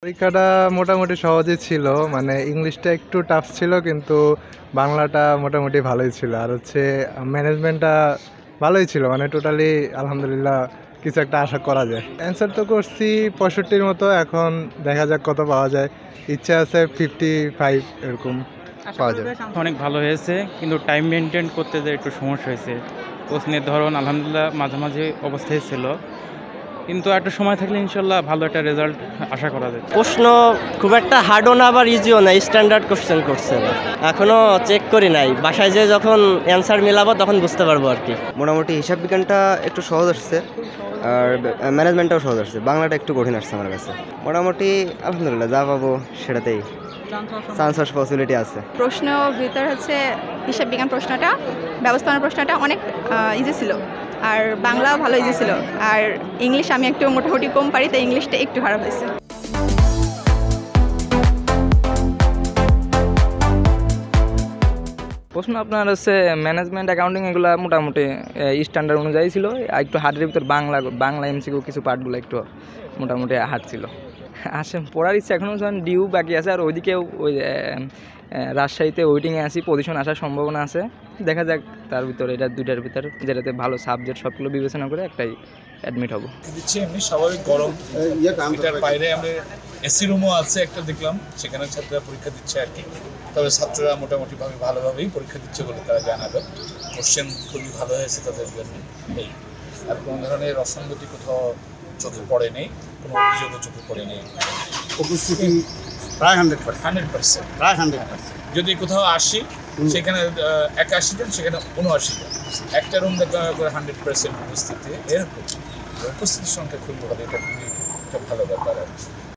পরীক্ষাটা মোটামুটি সহজই ছিল, মানে ইংলিশটা একটু টাফ ছিল, কিন্তু বাংলাটা মোটামুটি ভালোই ছিল। আর হচ্ছে ম্যানেজমেন্টটা ভালোই ছিল, মানে টোটালি আলহামদুলিল্লাহ কিছু একটা আশা করা যায়। অ্যান্সার তো করছি 65-র মতো, এখন দেখা যাক কত পাওয়া যায়। ইচ্ছা আছে 55 এরকম পাওয়া যাবে। অনেক ভালো হয়েছে, কিন্তু টাইম মেনটেন করতে যে একটু সমস্যা হয়েছে। প্রশ্নের ধরন আলহামদুলিল্লাহ মাঝামাঝি অবস্থায় ছিল, কিন্তু একটা সময় থাকলে ইনশাল্লাহ ভালো একটা রেজাল্ট আশা করা যায়। প্রশ্ন খুব একটা হার্ডও না আবার ইজিও না, স্ট্যান্ডার্ড কোশ্চেন করছেন। এখনও চেক করি নাই, বাসায় যেয়ে যখন অ্যান্সার মিলাবো তখন বুঝতে পারবো আর কি। মোটামুটি হিসাব বিজ্ঞানটা একটু সহজ আসছে, আর ম্যানেজমেন্টটাও সহজ আসছে। বাংলাটা একটু কঠিন আসছে আমার কাছে। মোটামুটি আলহামদুলিল্লাহ যা পাবো সেটাতেই চান্স হওয়ার পসিবিলিটি আছে। প্রশ্ন ভিতর হচ্ছে হিসাব বিজ্ঞান প্রশ্নটা, ব্যবস্থাপনা প্রশ্নটা অনেক ইজি ছিল, আর বাংলাও ভালো ইজি ছিল। আর ইংলিশ আমি একটু মোটামুটি কম পারি, তাই ইংলিশটা একটু খারাপ হয়েছে। প্রশ্ন আপনার হচ্ছে ম্যানেজমেন্ট অ্যাকাউন্টিং এগুলো মোটামুটি স্ট্যান্ডার্ড অনুযায়ী ছিল। একটু হার্ডের ভিতর বাংলা এমসিকিউ কিছু পার্টগুলো একটু মোটামুটি হার্ড ছিল। আসলে পড়ার ইচ্ছা এখনও যখন ডিউ বাকি আছে, আর ওইদিকেও ওই রাজশাহীতে ওয়েটিংয়ে আছি, পজিশন আসার সম্ভাবনা আছে। দেখা যাক তার ভিতরে এটা দুইটার ভিতর যেটাতে ভালো সাবজেক্ট সবগুলো বিবেচনা করে একটাই অ্যাডমিট হবো। দিচ্ছি এমনি স্বাভাবিক গরম, এটার বাইরে আমরা এসি রুমও আছে একটা দেখলাম, সেখানে ছাত্ররা পরীক্ষা দিচ্ছে আর কি। তবে ছাত্ররা মোটামুটিভাবে ভালোভাবেই পরীক্ষা দিচ্ছে বলে তারা জানাবে। কোশ্চেন খুবই ভালো হয়েছে তাদের জন্য। এই আর কোনো ধরনের অসঙ্গতি কোথাও চোখে পড়ে নেই, কোনো অভিযোগও চোখে পড়ে নেই। উপস্থিতি প্রায় 100%, প্রায় 100%। যদি কোথাও আসি সেখানে 81 জন, সেখানে 79 জন, একটা রুম দেখা করে 100% উপস্থিতি। এরকম উপস্থিতির সংখ্যা খুবই ভালো, এটা খুবই একটা ভালো ব্যাপার আর কি।